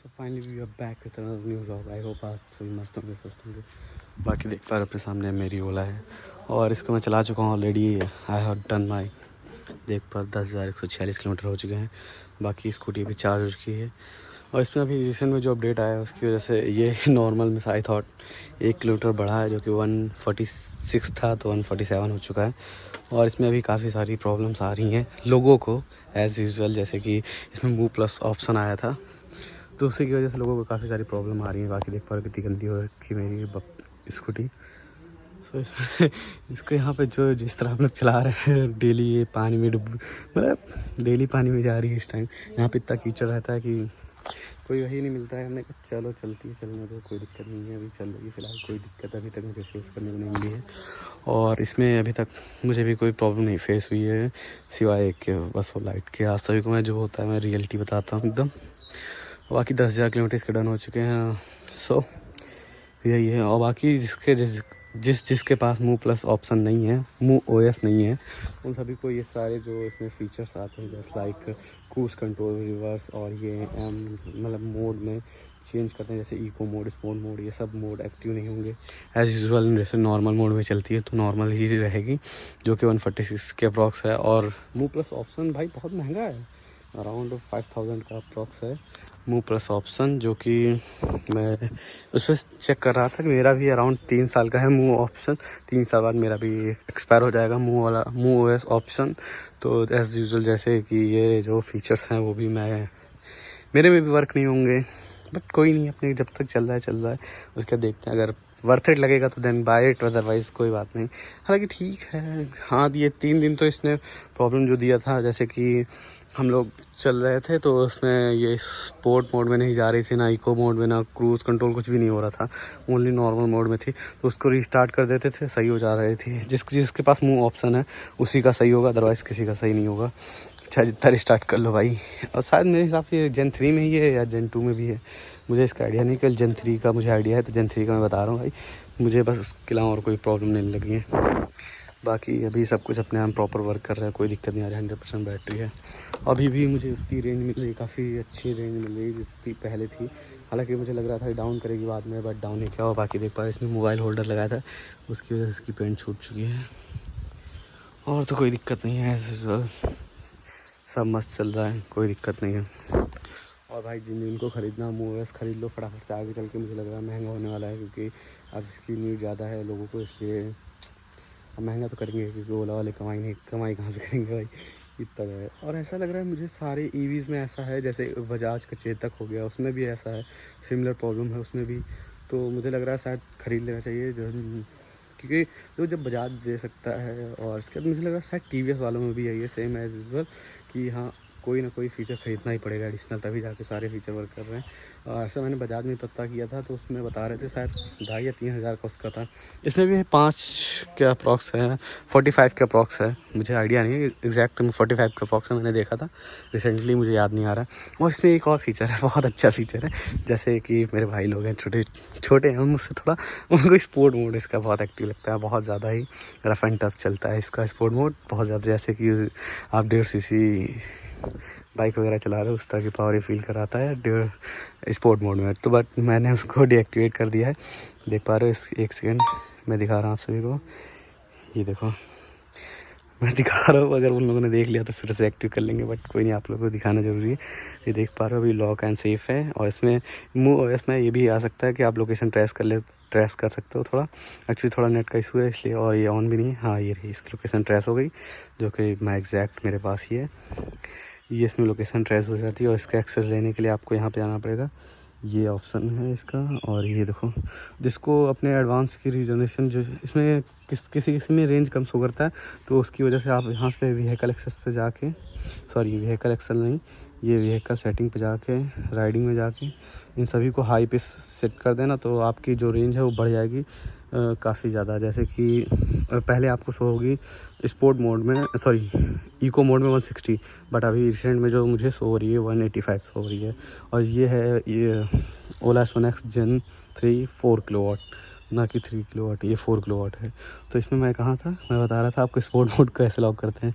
So finally we are back with another new vlog. I hope आप सभी मस्त होंगे, स्वस्थ होंगे। बाकी देख पा रहे अपने सामने मेरी ओला है और इसको मैं चला चुका हूँ already. I have done my देख पर 10,146 किलोमीटर हो चुके हैं। बाकी स्कूटी भी चार्ज हो चुकी है और इसमें अभी रिसेंट में जो अपडेट आया है उसकी वजह से ये नॉर्मल में आई थॉट 1 किलोमीटर बढ़ा है, जो कि 146 था तो 147 हो चुका है। और इसमें अभी काफ़ी सारी प्रॉब्लम्स आ रही हैं लोगों को एज़ यूजुअल, जैसे कि इसमें मूव प्लस ऑप्शन आया था तो उसी की वजह से लोगों को काफ़ी सारी प्रॉब्लम आ रही है। बाकी देख पा रहे कितनी गंदी हो रखी मेरी स्कूटी। सो इसमें इसको यहाँ पे जो जिस तरह हम लोग चला रहे हैं डेली ये पानी में डूब मतलब डेली पानी में जा रही है। इस टाइम यहाँ पे इतना कीचड़ रहता है कि कोई वही नहीं मिलता है। हमने कहा चलो चलती है, चलने दो, कोई दिक्कत नहीं है, अभी चल रही है फिलहाल, कोई दिक्कत अभी तक मुझे फेस करने को नहीं मिली है। और इसमें अभी तक मुझे भी कोई प्रॉब्लम नहीं फेस हुई है सिवाय एक के, बस वो लाइट के। आज सभी को मैं जो होता है मैं रियलिटी बताता हूँ एकदम। बाकी 10,000 किलोमीटर इसके डन हो चुके हैं। सो यही है। और बाकी जिसके पास मूव प्लस ऑप्शन नहीं है, मूव ओएस नहीं है, उन सभी को ये सारे जो इसमें फीचर्स आते हैं जैसे लाइक क्रूज कंट्रोल, रिवर्स और ये मतलब मोड में चेंज करते हैं, जैसे इको मोड, स्पोर्ट मोड, ये सब मोड एक्टिव नहीं होंगे। एज़ यूजुअल जैसे नॉर्मल मोड में चलती है तो नॉर्मल ही रहेगी, जो कि 146 के अप्रॉक्स है। और मूव प्लस ऑप्शन भाई बहुत महंगा है, अराउंड 5000 का अप्रॉक्स है मूव प्लस ऑप्शन, जो कि मैं उस पर चेक कर रहा था कि मेरा भी अराउंड 3 साल का है मूव ऑप्शन। 3 साल बाद मेरा भी एक्सपायर हो जाएगा मूव ओएस ऑप्शन। तो एज़ यूजुअल जैसे कि ये जो फीचर्स हैं वो भी मेरे में भी वर्क नहीं होंगे, बट कोई नहीं, अपने जब तक चल रहा है उसके देखते हैं। अगर वर्थ इट लगेगा तो देन बाय इट, अदरवाइज़ कोई बात नहीं। हालांकि ठीक है। हाँ, ये 3 दिन तो इसने प्रॉब्लम जो दिया था, जैसे कि हम लोग चल रहे थे तो उसमें ये स्पोर्ट मोड में नहीं जा रही थी, ना इको मोड में, ना क्रूज़ कंट्रोल, कुछ भी नहीं हो रहा था, ओनली नॉर्मल मोड में थी। तो उसको रीस्टार्ट कर देते थे, सही हो जा रही थी। जिसके पास मूव ऑप्शन है उसी का सही होगा, अदरवाइज़ किसी का सही नहीं होगा। अच्छा, जितना रिस्टार्ट कर लो भाई। और शायद मेरे हिसाब से जेन 3 में ही है या जेन 2 में भी है, मुझे इसका आइडिया नहीं। कल जेन 3 का मुझे आइडिया है तो जेन 3 का मैं बता रहा हूँ भाई। मुझे बस उसके अलावा और कोई प्रॉब्लम नहीं लगी है। बाकी अभी सब कुछ अपने आप प्रॉपर वर्क कर रहा है, कोई दिक्कत नहीं आ रही। 100% बैटरी है। अभी भी मुझे उतनी रेंज मिल रही, काफ़ी अच्छी रेंज मिल रही जितनी पहले थी। हालांकि मुझे लग रहा था डाउन करेगी बाद में, बट डाउन नहीं किया। और बाकी देख पा इसमें मोबाइल होल्डर लगाया था, उसकी वजह से इसकी पेंट छूट चुकी है। और तो कोई दिक्कत नहीं है, सब मस्त चल रहा है, कोई दिक्कत नहीं है। और भाई जिनको ख़रीदना मूव ओएस ख़रीद लो फटाफट से, आगे चल के मुझे लग रहा है महंगा होने वाला है, क्योंकि अब इसकी नीड ज़्यादा है लोगों को, इसलिए अब महंगा तो करेंगे, क्योंकि ओला वाले कमाई कहाँ से करेंगे भाई, इतना है। और ऐसा लग रहा है मुझे सारे ईवीज़ में ऐसा है, जैसे बजाज का चेतक हो गया उसमें भी ऐसा है, सिमिलर प्रॉब्लम है उसमें भी। तो मुझे लग रहा है शायद ख़रीद लेना चाहिए, जो क्योंकि जो जब बजाज दे सकता है। और इसके बाद मुझे लग रहा है शायद टीवीएस वालों में भी है ये सेम एज यूजुअल, कि हाँ कोई ना कोई फ़ीचर ख़रीदना ही पड़ेगा एडिशनल, तभी जाके सारे फीचर वर्क कर रहे हैं। ऐसा मैंने बजाज में पता किया था तो उसमें बता रहे थे शायद 2,500 या 3,000 का उसका था। इसमें भी 5 के अप्रॉक्स है, 45 के अप्रॉक्स है, मुझे आइडिया नहीं है एग्जैक्ट, 45 का अप्रॉक्स है, मैंने देखा था रिसेंटली, मुझे याद नहीं आ रहा है। और इसमें एक और फीचर है, बहुत अच्छा फीचर है, जैसे कि मेरे भाई लोग हैं छोटे हैं मुझसे थोड़ा, उनको स्पोर्ट मोड इसका बहुत एक्टिव लगता है, बहुत ज़्यादा ही रफ एंड टफ चलता है इसका स्पोर्ट मोड बहुत ज़्यादा। जैसे कि आप 1.5 cc बाइक वगैरह चला रहे हो उस तरह की पावर ही फील कराता है स्पोर्ट मोड में। तो बट मैंने उसको डीएक्टिवेट कर दिया है, देख पा रहे हो। इस 1 सेकेंड मैं दिखा रहा हूँ आप सभी को, ये देखो मैं दिखा रहा हूँ। अगर उन लोगों ने देख लिया तो फिर से एक्टिव कर लेंगे, बट कोई नहीं, आप लोगों को दिखाना ज़रूरी है। ये देख पा रहे हो अभी लॉक एंड सेफ है। और इसमें मूव ओएस में ये भी आ सकता है कि आप लोकेशन ट्रेस कर सकते हो। थोड़ा एक्चुअली थोड़ा नेट का इशू है इसलिए, और ये ऑन भी नहीं है। हाँ ये रही, इसकी लोकेशन ट्रेस हो गई, जो कि मैं एग्जैक्ट मेरे पास ही है, ये इसमें लोकेशन ट्रेस हो जाती है। और इसका एक्सेस लेने के लिए आपको यहाँ पे आना पड़ेगा, ये ऑप्शन है इसका। और ये देखो, जिसको अपने एडवांस की रीजनरेशन जो इसमें किसी में रेंज कम शो करता है, तो उसकी वजह से आप यहाँ पे व्हीकल एक्सेस पे जाके, सॉरी व्हीकल एक्सेल नहीं, ये व्हीकल सेटिंग पे जाके, राइडिंग में जाके इन सभी को हाई पे सेट कर देना, तो आपकी जो रेंज है वो बढ़ जाएगी काफ़ी ज़्यादा। जैसे कि पहले आपको शो होगी स्पोर्ट मोड में, सॉरी इको मोड में 160, बट अभी रिसेंट में जो मुझे शो हो रही है 185 शो हो रही है। और ये है ये ओला सोनेक्स जेन 3 4 किलोवाट, ना कि 3 किलोवाट, ये 4 किलोवाट है। तो इसमें मैं कहाँ था, मैं बता रहा था आपको स्पोर्ट मोड कैसे लॉक करते हैं।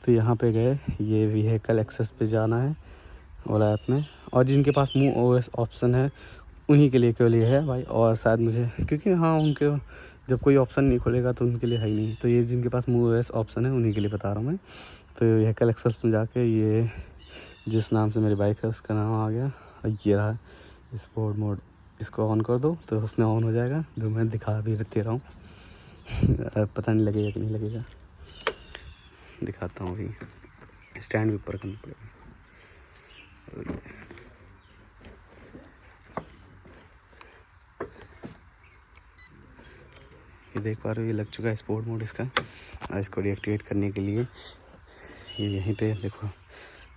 तो यहाँ पे गए, ये व्हीकल एक्सेस पे जाना है ओला ऐप में, और जिनके पास मूव ओएस ऑप्शन है उन्हीं के लिए केवल ये है भाई। और शायद मुझे, क्योंकि हाँ उनके जब कोई ऑप्शन नहीं खुलेगा तो उनके लिए है ही नहीं, तो ये जिनके पास मूव ओएस ऑप्शन है उन्हीं के लिए बता रहा हूँ मैं। तो ये कलेक्शंस में जाके ये जिस नाम से मेरी बाइक है उसका नाम आ गया, ये रहा स्पोर्ट मोड। इसको ऑन कर दो तो उसमें ऑन हो जाएगा, जो मैं दिखा भी दे रहा हूँ। पता नहीं लगेगा कि नहीं लगेगा, दिखाता हूँ अभी। स्टैंड भी ऊपर करना पड़ेगा। ये देख पा रहे हो, ये लग चुका है स्पोर्ट मोड इसका। और इसको डीएक्टिवेट करने के लिए ये यहीं पे देखो,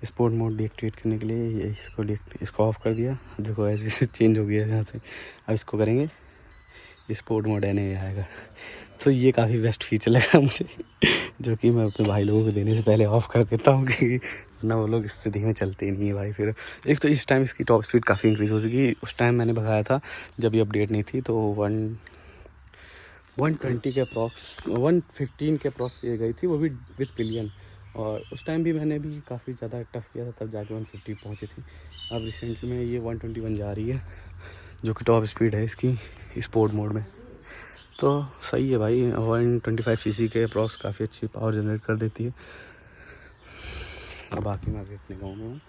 स्पोर्ट मोड डीएक्टिवेट करने के लिए ये इसको ऑफ कर दिया। देखो ऐसे चेंज हो गया यहाँ से। अब इसको करेंगे स्पोर्ट मोड नहीं आएगा। तो ये काफ़ी बेस्ट फीचर लगा मुझे, जो कि मैं अपने भाई लोगों को देने से पहले ऑफ़ कर देता हूँ, कि वरना वो लोग इससे धीमे चलते ही नहीं है भाई। फिर एक तो इस टाइम इसकी टॉप स्पीड काफ़ी इंक्रीज़ हो चुकी है। उस टाइम मैंने भगाया था जब ये अपडेट नहीं थी, तो 120 के अप्रॉक्स 115 के अप्रॉक्स ये गई थी, वो भी विद पिलियन। और उस टाइम भी मैंने भी काफ़ी ज़्यादा टफ किया था, तब जाके 150 पहुँची थी। अब रिसेंटली में ये 121 जा रही है, जो कि टॉप स्पीड है इसकी स्पोर्ट मोड में। तो सही है भाई, 125 सीसी के अप्रॉक्स काफ़ी अच्छी पावर जनरेट कर देती है। और बाकी मैं अभी अपने गाँव में हूँ,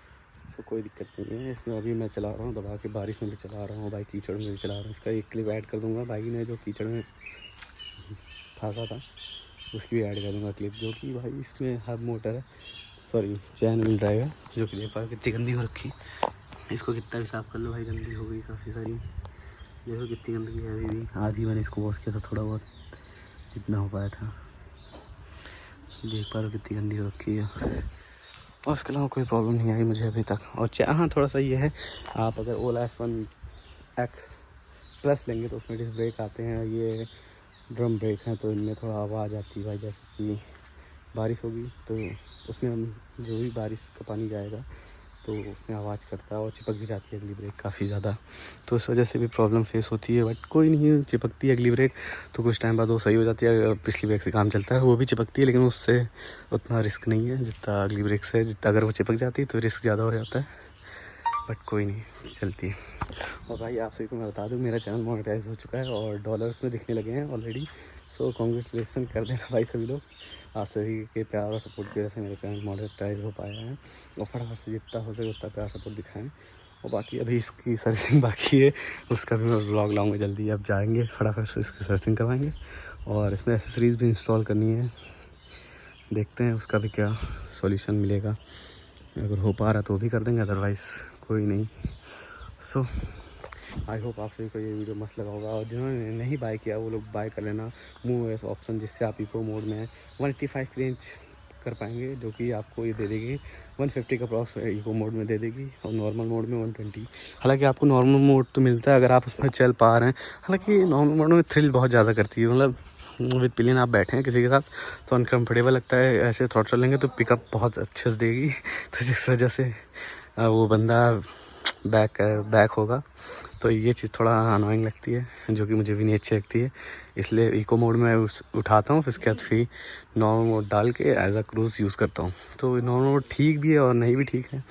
तो कोई दिक्कत नहीं है इसमें। अभी मैं चला रहा हूँ दबा के, बारिश में भी चला रहा हूँ भाई, कीचड़ में भी चला रहा हूँ। इसका एक क्लिप ऐड कर दूँगा, भाई ने जो कीचड़ में फंसा था उसकी भी ऐड कर दूँगा क्लिप, जो कि भाई इसमें हब मोटर है, सॉरी चैन व्हील ड्राइव है, जो कि देख पा कितनी गंदी हो रखी। इसको कितना भी साफ़ कर लो भाई, गंदी हो गई काफ़ी सारी। देखो कितनी गंदगी है अभी भी। आज ही मैंने इसको वॉश किया था थोड़ा बहुत, जितना हो पाया था। देख पा रहे हो कितनी गंदी हो रखी है। और उसके अलावा कोई प्रॉब्लम नहीं आई मुझे अभी तक। और हाँ थोड़ा सा ये है, आप अगर ओला F1X+ लेंगे तो उसमें डिस्क ब्रेक आते हैं, ये ड्रम ब्रेक हैं, तो इनमें थोड़ा आवाज़ आती है भाई। जैसे कि बारिश होगी तो उसमें हम जो भी बारिश का पानी जाएगा तो उसमें आवाज़ करता है और चिपक भी जाती है अगली ब्रेक काफ़ी ज़्यादा। तो इस वजह से भी प्रॉब्लम फेस होती है, बट कोई नहीं, चिपकती है अगली ब्रेक तो कुछ टाइम बाद वो सही हो जाती है। पिछली ब्रेक से काम चलता है, वो भी चिपकती है, लेकिन उससे उतना रिस्क नहीं है जितना अगली ब्रेक से। जितना अगर वो चिपक जाती है तो रिस्क ज़्यादा हो जाता है, बट कोई नहीं, चलती है। और भाई आप सभी को मैं बता दूं, मेरा चैनल मोनेटाइज हो चुका है और डॉलर्स में दिखने लगे हैं ऑलरेडी। सो कॉन्ग्रेचुलेसन कर देना भाई सभी लोग। आप सभी के प्यार और सपोर्ट की वजह से मेरा चैनल मोनेटाइज हो पाया है। और फटाफट से जितना हो सके उतना प्यार सपोर्ट दिखाएं। और बाकी अभी इसकी सर्विसिंग बाकी है, उसका भी मैं व्लॉग लाऊंगा जल्दी। अब जाएंगे फटाफट से इसकी सर्विसिंग करवाएंगे, और इसमें एसेसरीज़ भी इंस्टॉल करनी है। देखते हैं उसका भी क्या सॉल्यूशन मिलेगा, अगर हो पा रहा तो वो भी कर देंगे, अदरवाइज़ कोई नहीं। सो आई होप आप सभी को ये वीडियो मस्त लगा होगा। और जिन्होंने नहीं बाय किया वो लोग बाय कर लेना मूव ओएस ऑप्शन, जिससे आप इको मोड में 185 की रेंज कर पाएंगे, जो कि आपको ये दे देगी 150 का अप्रॉक्स इको मोड में दे देगी, और नॉर्मल मोड में 120। हालांकि आपको नॉर्मल मोड तो मिलता है अगर आप उसमें चल पा रहे हैं। हालांकि नॉर्मल मोड में थ्रिल बहुत ज़्यादा करती है, मतलब विद पिलियन आप बैठे हैं किसी के साथ तो अनकम्फर्टेबल लगता है। ऐसे थ्रॉटल लेंगे तो पिकअप बहुत अच्छे से देगी, तो जिस वजह से वो बंदा बैक होगा। तो ये चीज़ थोड़ा अनोइंग लगती है, जो कि मुझे भी नहीं अच्छी लगती है। इसलिए इको मोड में उठाता हूँ, फिर उसके बाद फिर नॉर्मल मोड डाल के एज अ क्रूज़ यूज़ करता हूँ। तो नॉर्मल मोड ठीक भी है और नहीं भी ठीक है।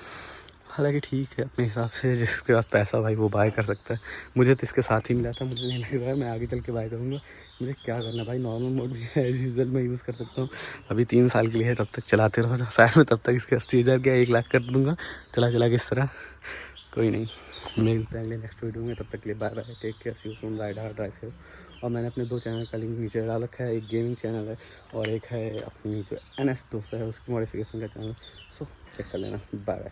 हालांकि ठीक है अपने हिसाब से, जिसके पास पैसा भाई वो बाय कर सकता है। मुझे तो इसके साथ ही मिला था, मुझे नहीं लग रहा है मैं आगे चल के बाय करूँगा। मुझे क्या करना भाई, नॉर्मल मोड भी एज यूजुअल मैं यूज़ कर सकता हूँ। अभी 3 साल के लिए है, तब तक चलाते रहो। शायद मैं तब तक इसके 80,000 क्या 1 लाख कर दूँगा चला के इस तरह। कोई नहीं, मिलते हैं अगले नेक्स्ट वीडियो में। तब तक के लिए bye bye, take care, see you soon, ride hard drive safe. और मैंने अपने 2 चैनल का लिंक नीचे डाल रखा है, एक गेमिंग चैनल है और एक है अपनी जो NS200 है उसकी मॉडिफिकेशन का चैनल। सो चेक कर लेना। Bye bye.